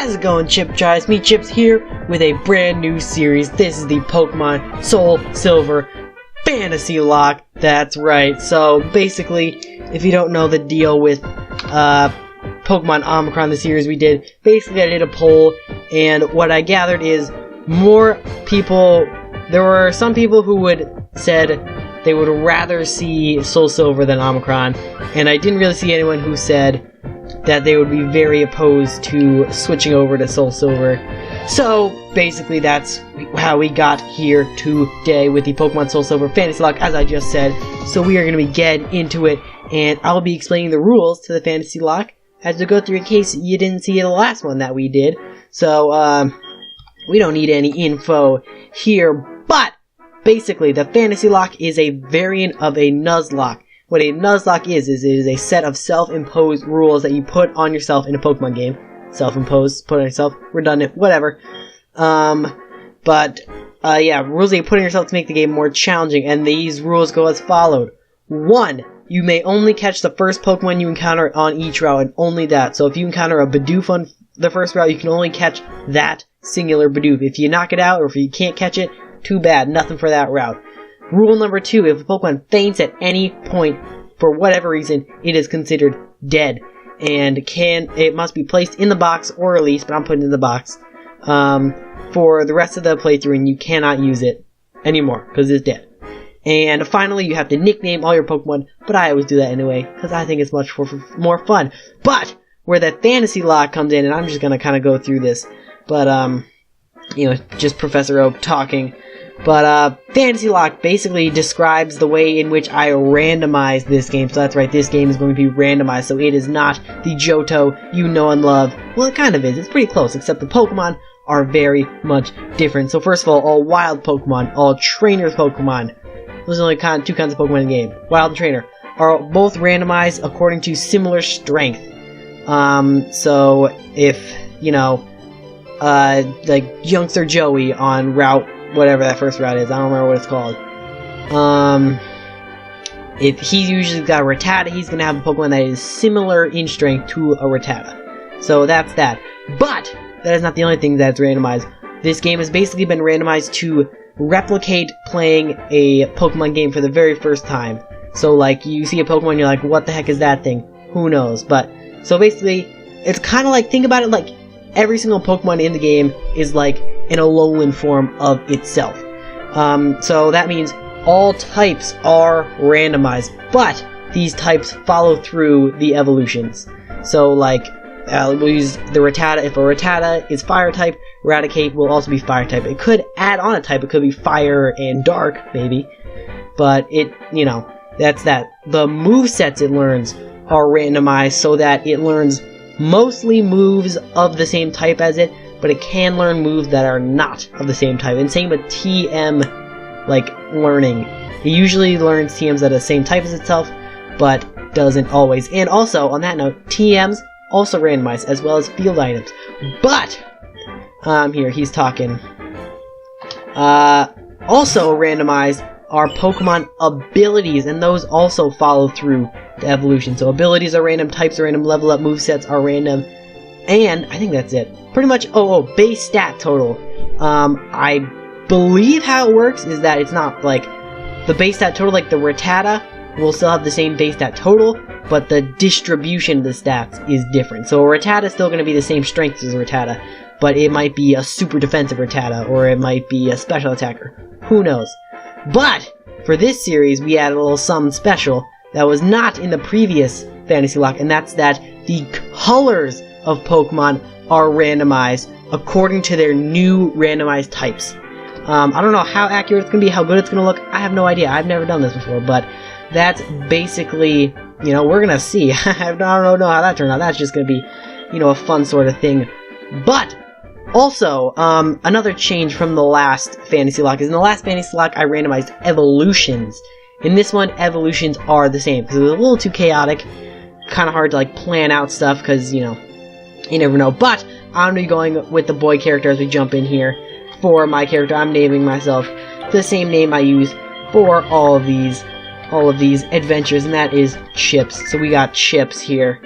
How's it going, Chiptide? It's me, Chips, here with a brand new series. This is the Pokemon Soul Silver Fantasy Lock. That's right. So, basically, if you don't know the deal with Pokemon Omicron, the series we did, basically I did a poll, and what I gathered is more people, there were some people who said they would rather see Soul Silver than Omicron, and I didn't really see anyone who said that they would be very opposed to switching over to Soul Silver. So, basically, that's how we got here today with the Pokemon Soul Silver Fantasy Lock, as I just said. So we are going to be getting into it, and I'll be explaining the rules to the Fantasy Lock as we go through in case you didn't see the last one that we did. So, we don't need any info here, but basically, the Fantasy Lock is a variant of a Nuzlocke. What a Nuzlocke is it is a set of self-imposed rules that you put on yourself in a Pokemon game. Self-imposed, put on yourself, redundant, whatever. Yeah, rules that you put on yourself to make the game more challenging, and these rules go as followed. 1. You may only catch the first Pokemon you encounter on each route, and only that. So if you encounter a Bidoof on the first route, you can only catch that singular Bidoof. If you knock it out, or if you can't catch it, too bad, nothing for that route. Rule number 2, if a Pokemon faints at any point, for whatever reason, it is considered dead. And it must be placed in the box or released, but I'm putting it in the box, for the rest of the playthrough, and you cannot use it anymore, because it's dead. And finally, you have to nickname all your Pokemon, but I always do that anyway, because I think it's much more fun. But, where that Fantasy Lock comes in, and I'm just gonna kind of go through this, but, just Professor Oak talking. But, Fantasy Lock basically describes the way in which I randomize this game. So that's right, this game is going to be randomized, so it is not the Johto you know and love. Well, it kind of is. It's pretty close, except the Pokemon are very much different. So first of all wild Pokemon, all trainers Pokemon, those are only two kinds of Pokemon in the game, wild and trainer, are both randomized according to similar strength. So if, like Youngster Joey on Route whatever that first route is, I don't remember what it's called. If he's usually got a Rattata, he's gonna have a Pokemon that is similar in strength to a Rattata. So that's that. But that is not the only thing that's randomized. This game has basically been randomized to replicate playing a Pokemon game for the very first time. So like, you see a Pokemon, you're like, what the heck is that thing? Who knows? But, so basically, it's kind of like, think about it like, every single Pokemon in the game is like an Alolan form of itself. So that means all types are randomized, but these types follow through the evolutions. So like, we'll use the Rattata. If a Rattata is fire type, Raticate will also be fire type. It could add on a type. It could be fire and dark, maybe. But that's that. The movesets it learns are randomized so that it learns mostly moves of the same type as it, but it can learn moves that are not of the same type. And same with TM, learning. It usually learns TMs that are the same type as itself, but doesn't always. And also, on that note, TMs also randomized, as well as field items. But, here, he's talking. Also randomized are Pokemon abilities, and those also follow through the evolution. So abilities are random, types are random, level up movesets are random, and I think that's it. Pretty much, base stat total. I believe how it works is that it's not like the base stat total, like the Rattata will still have the same base stat total, but the distribution of the stats is different. So a Rattata is still going to be the same strength as a Rattata, but it might be a super defensive Rattata, or it might be a special attacker. Who knows? But for this series, we added a little something special that was not in the previous Fantasy Lock, and that's that the colors of Pokemon are randomized according to their new randomized types. I don't know how accurate it's going to be, how good it's going to look. I have no idea. I've never done this before, but that's basically, we're going to see. I don't know how that turned out. That's just going to be, a fun sort of thing. But also, another change from the last Fantasy Lock is in the last Fantasy Lock, I randomized evolutions. In this one, evolutions are the same, because it was a little too chaotic, kind of hard to, plan out stuff, because, you never know. But, I'm going to be going with the boy character as we jump in here. For my character, I'm naming myself the same name I use for all of these adventures, and that is Chips. So we got Chips here.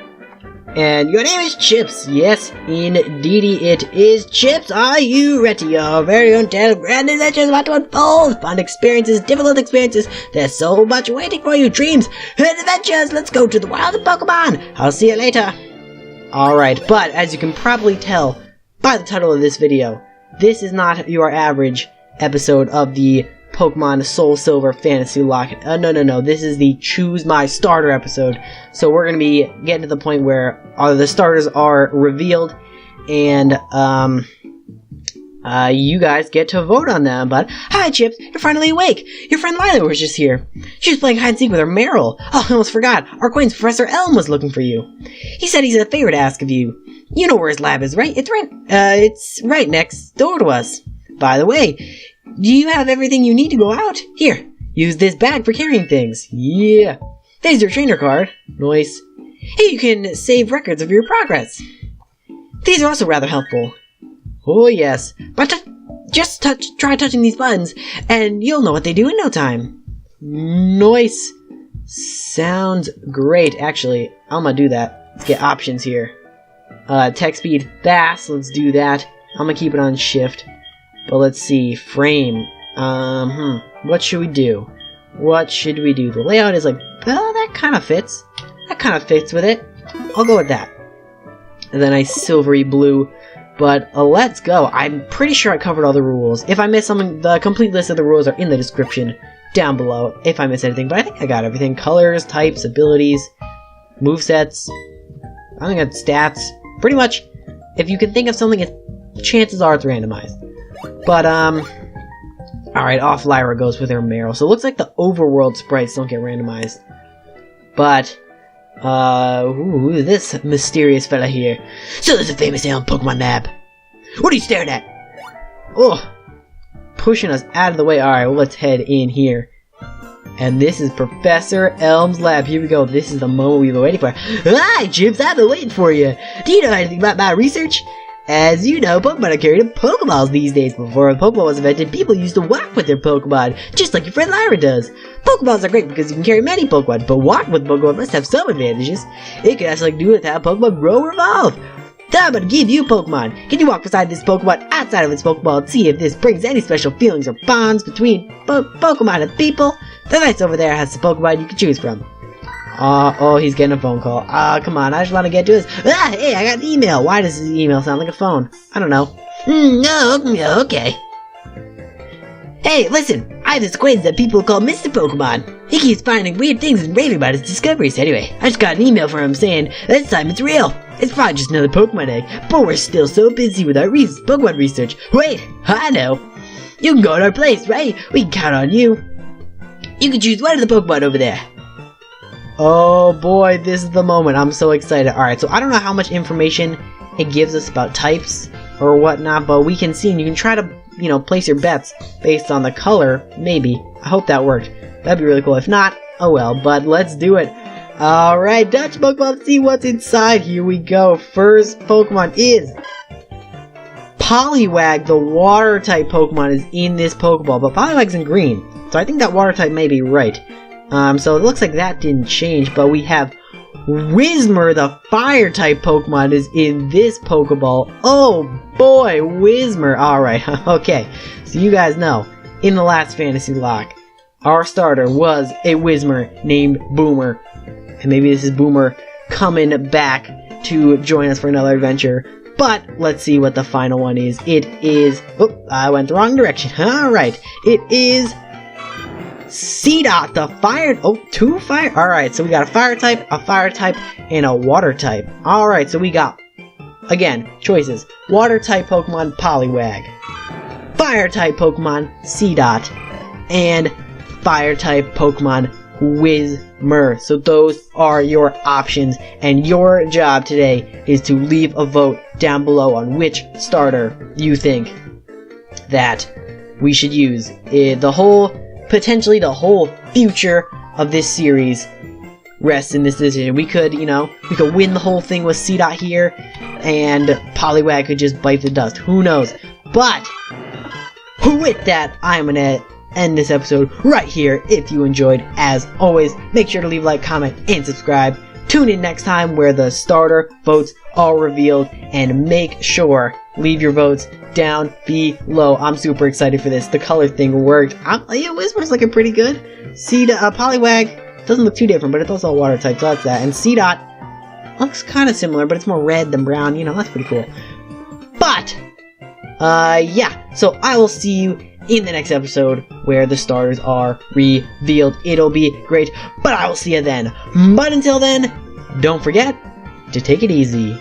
And your name is Chips. Yes, indeedy it is. Chips, are you ready? Your very own tale of grand adventures about to unfold. Fun experiences, difficult experiences. There's so much waiting for you. Dreams and adventures. Let's go to the world of Pokemon. I'll see you later. Alright, but as you can probably tell by the title of this video, this is not your average episode of the Pokemon Soul Silver Fantasy Lock. No. This is the Choose My Starter episode. So we're going to be getting to the point where the starters are revealed, and you guys get to vote on them. But hi, Chips, you're finally awake. Your friend Lila was just here. She was playing hide and seek with her Meryl. Oh, I almost forgot. Our acquaintance Professor Elm was looking for you. He said he's a favor to ask of you. You know where his lab is, right? It's right next door to us. By the way, do you have everything you need to go out? Here, use this bag for carrying things. Yeah. There's your trainer card. Nice. Hey, you can save records of your progress. These are also rather helpful. Oh yes, but just try touching these buttons, and you'll know what they do in no time. Nice. Sounds great. Actually, I'm gonna do that. Let's get options here. Text speed fast. Let's do that. I'm gonna keep it on shift. But let's see, frame. What should we do? The layout is like, oh, that kind of fits. That kind of fits with it. I'll go with that. And then a silvery blue. But let's go. I'm pretty sure I covered all the rules. If I missed something, the complete list of the rules are in the description down below if I missed anything. But I think I got everything. Colors, types, abilities, movesets. I think that's stats. Pretty much, if you can think of something, chances are it's randomized. But, alright, off Lyra goes with her Meryl. So it looks like the overworld sprites don't get randomized. But, who is this mysterious fella here? So there's a famous Elm Pokemon lab. What are you staring at? Oh, pushing us out of the way. Alright, well, let's head in here. And this is Professor Elm's lab. Here we go. This is the moment we've been waiting for. Hi, Chips, I've been waiting for you. Do you know anything about my research? As you know, Pokemon are carried in Pokeballs these days. Before the Pokeball was invented, people used to walk with their Pokemon, just like your friend Lyra does. Pokeballs are great because you can carry many Pokemon, but walking with Pokemon must have some advantages. It can actually do with how Pokemon grow or evolve. So I'm gonna give you Pokemon. Can you walk beside this Pokemon outside of its Pokeball and see if this brings any special feelings or bonds between Pokemon and people? The lights over there has the Pokemon you can choose from. Oh, he's getting a phone call. Come on, I just want to get to this. Hey, I got an email. Why does this email sound like a phone? I don't know. No, okay. Hey, listen, I have this acquaintance that people call Mr. Pokemon. He keeps finding weird things and raving about his discoveries. Anyway, I just got an email from him saying this time it's real. It's probably just another Pokemon egg, but we're still so busy with our Pokemon research. Wait, I know. You can go to our place, right? We can count on you. You can choose one of the Pokemon over there. Oh boy, this is the moment. I'm so excited. Alright, so I don't know how much information it gives us about types or whatnot, but we can see, and you can try to, place your bets based on the color, maybe. I hope that worked. That'd be really cool. If not, oh well, but let's do it. Alright, Dutch Pokemon, see what's inside. Here we go. First Pokemon is Poliwag. The water type Pokemon is in this Pokeball, but Poliwag's in green, so I think that water type may be right. So it looks like that didn't change, but we have Whismur, the fire-type Pokemon, is in this Pokeball. Oh boy, Whismur. Alright, okay. So you guys know, in the last Fantasy Lock, our starter was a Whismur named Boomer. And maybe this is Boomer coming back to join us for another adventure. But let's see what the final one is. It is... Oh, I went the wrong direction. Alright, it is... C-Dot, the fire... Oh, two fire... Alright, so we got a fire type, and a water type. Alright, so we got, again, choices. Water type Pokemon, Poliwag. Fire type Pokemon, C-Dot. And fire type Pokemon, Whismur. So those are your options, and your job today is to leave a vote down below on which starter you think that we should use. Potentially the whole future of this series rests in this decision. We could, we could win the whole thing with C-Dot here, and Poliwag could just bite the dust. Who knows? But, with that, I'm gonna end this episode right here. If you enjoyed, as always, make sure to leave a like, comment, and subscribe. tune in next time where the starter votes are revealed, and make sure leave your votes down below. I'm super excited for this. The color thing worked. Whisper's looking pretty good. Poliwag doesn't look too different, but it's also a water type, so that's that. And C-Dot looks kind of similar, but it's more red than brown. You know, that's pretty cool. But, yeah. So I will see you in the next episode where the starters are revealed. It'll be great, but I will see you then. But until then, don't forget to take it easy.